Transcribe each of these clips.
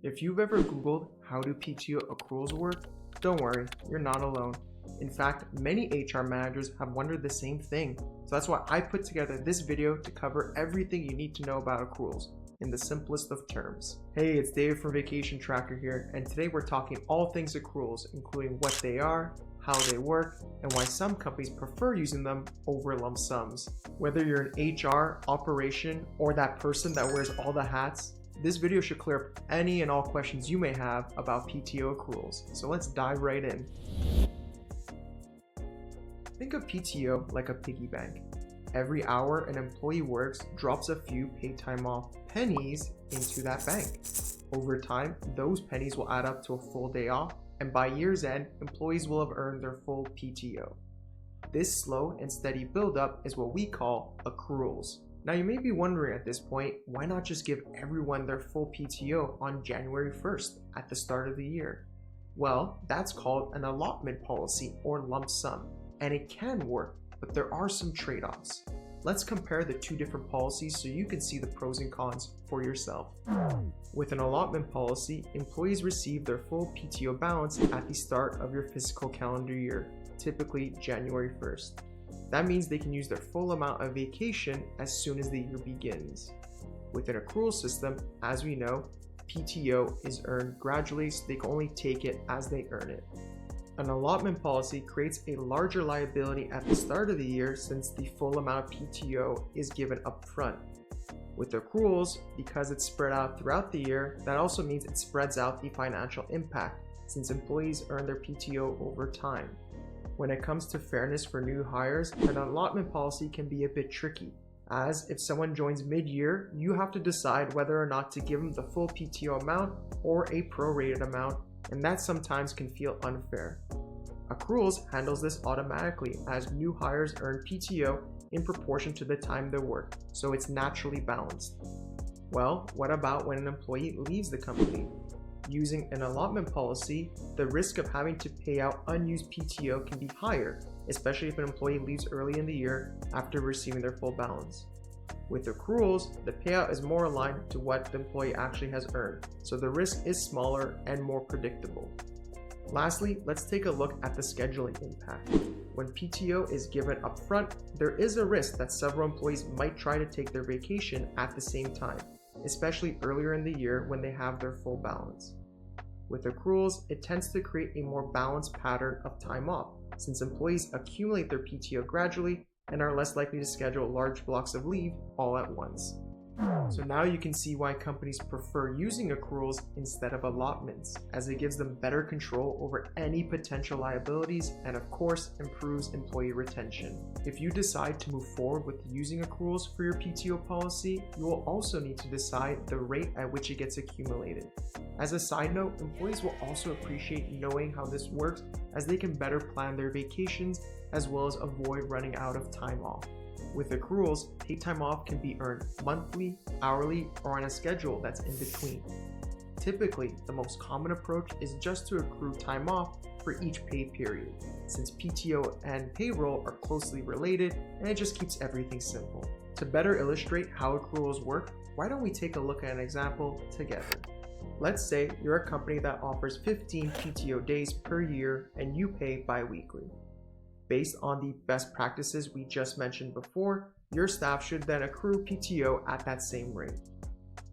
If you've ever Googled how do PTO accruals work, don't worry, you're not alone. In fact, many HR managers have wondered the same thing. So that's why I put together this video to cover everything you need to know about accruals in the simplest of terms. Hey, it's David from Vacation Tracker here, and today we're talking all things accruals, including what they are, how they work, and why some companies prefer using them over lump sums. Whether you're an HR, operation, or that person that wears all the hats, this video should clear up any and all questions you may have about PTO accruals. So let's dive right in. Think of PTO like a piggy bank. Every hour an employee works drops a few paid time off pennies into that bank. Over time, those pennies will add up to a full day off, and by year's end, employees will have earned their full PTO. This slow and steady buildup is what we call accruals. Now you may be wondering at this point, why not just give everyone their full PTO on January 1st at the start of the year? Well, that's called an allotment policy or lump sum, and it can work, but there are some trade-offs. Let's compare the two different policies so you can see the pros and cons for yourself. With an allotment policy, employees receive their full PTO balance at the start of your fiscal calendar year, typically January 1st. That means they can use their full amount of vacation as soon as the year begins. With an accrual system, as we know, PTO is earned gradually, so they can only take it as they earn it. An allotment policy creates a larger liability at the start of the year since the full amount of PTO is given upfront. With accruals, because it's spread out throughout the year, that also means it spreads out the financial impact since employees earn their PTO over time. When it comes to fairness for new hires, an allotment policy can be a bit tricky, as if someone joins mid-year, you have to decide whether or not to give them the full PTO amount or a prorated amount, and that sometimes can feel unfair. Accruals handles this automatically as new hires earn PTO in proportion to the time they work, so it's naturally balanced. Well, what about when an employee leaves the company? Using an allotment policy, the risk of having to pay out unused PTO can be higher, especially if an employee leaves early in the year after receiving their full balance. With accruals, the payout is more aligned to what the employee actually has earned, so the risk is smaller and more predictable. Lastly, let's take a look at the scheduling impact. When PTO is given upfront, there is a risk that several employees might try to take their vacation at the same time, especially earlier in the year when they have their full balance. With accruals, it tends to create a more balanced pattern of time off, since employees accumulate their PTO gradually and are less likely to schedule large blocks of leave all at once. So now you can see why companies prefer using accruals instead of allotments, as it gives them better control over any potential liabilities and of course improves employee retention. If you decide to move forward with using accruals for your PTO policy, you will also need to decide the rate at which it gets accumulated. As a side note, employees will also appreciate knowing how this works as they can better plan their vacations as well as avoid running out of time off. With accruals, paid time off can be earned monthly, hourly, or on a schedule that's in between. Typically, the most common approach is just to accrue time off for each pay period, since PTO and payroll are closely related and it just keeps everything simple. To better illustrate how accruals work, why don't we take a look at an example together? Let's say you're a company that offers 15 PTO days per year and you pay bi-weekly. Based on the best practices we just mentioned before, your staff should then accrue PTO at that same rate.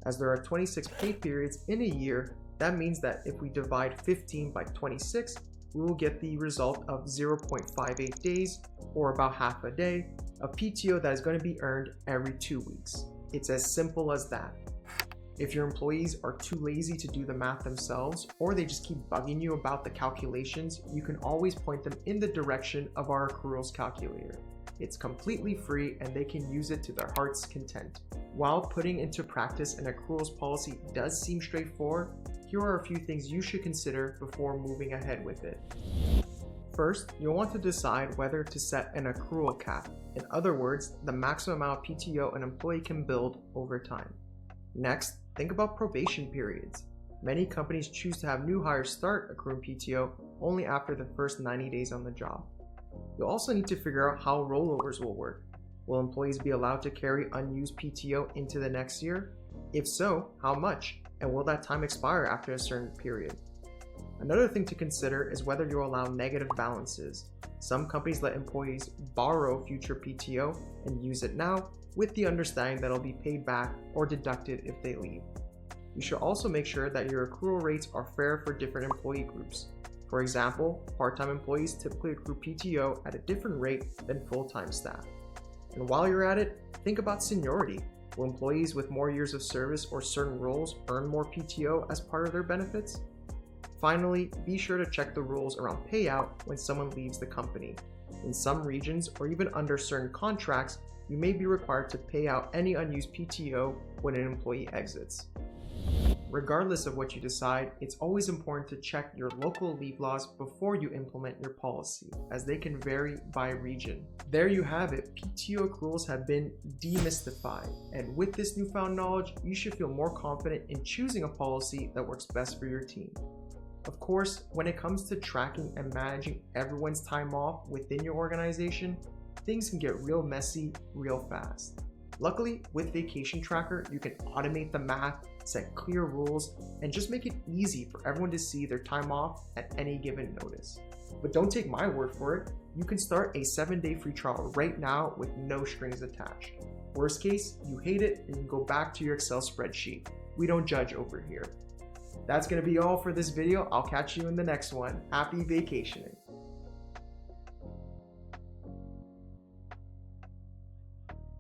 As there are 26 pay periods in a year, that means that if we divide 15 by 26, we will get the result of 0.58 days, or about half a day, of PTO that is going to be earned every 2 weeks. It's as simple as that. If your employees are too lazy to do the math themselves, or they just keep bugging you about the calculations, you can always point them in the direction of our accruals calculator. It's completely free and they can use it to their heart's content. While putting into practice an accruals policy does seem straightforward, here are a few things you should consider before moving ahead with it. First, you'll want to decide whether to set an accrual cap. In other words, the maximum amount of PTO an employee can build over time. Next, think about probation periods. Many companies choose to have new hires start accruing PTO only after the first 90 days on the job. You'll also need to figure out how rollovers will work. Will employees be allowed to carry unused PTO into the next year? If so, how much? And will that time expire after a certain period? Another thing to consider is whether you allow negative balances. Some companies let employees borrow future PTO and use it now with the understanding that it'll be paid back or deducted if they leave. You should also make sure that your accrual rates are fair for different employee groups. For example, part-time employees typically accrue PTO at a different rate than full-time staff. And while you're at it, think about seniority. Will employees with more years of service or certain roles earn more PTO as part of their benefits? Finally, be sure to check the rules around payout when someone leaves the company. In some regions, or even under certain contracts, you may be required to pay out any unused PTO when an employee exits. Regardless of what you decide, it's always important to check your local leave laws before you implement your policy, as they can vary by region. There you have it, PTO accruals have been demystified, and with this newfound knowledge, you should feel more confident in choosing a policy that works best for your team. Of course, when it comes to tracking and managing everyone's time off within your organization, things can get real messy real fast. Luckily, with Vacation Tracker, you can automate the math, set clear rules, and just make it easy for everyone to see their time off at any given notice. But don't take my word for it. You can start a 7-day free trial right now with no strings attached. Worst case, you hate it and you can go back to your Excel spreadsheet. We don't judge over here. That's going to be all for this video. I'll catch you in the next one. Happy vacationing.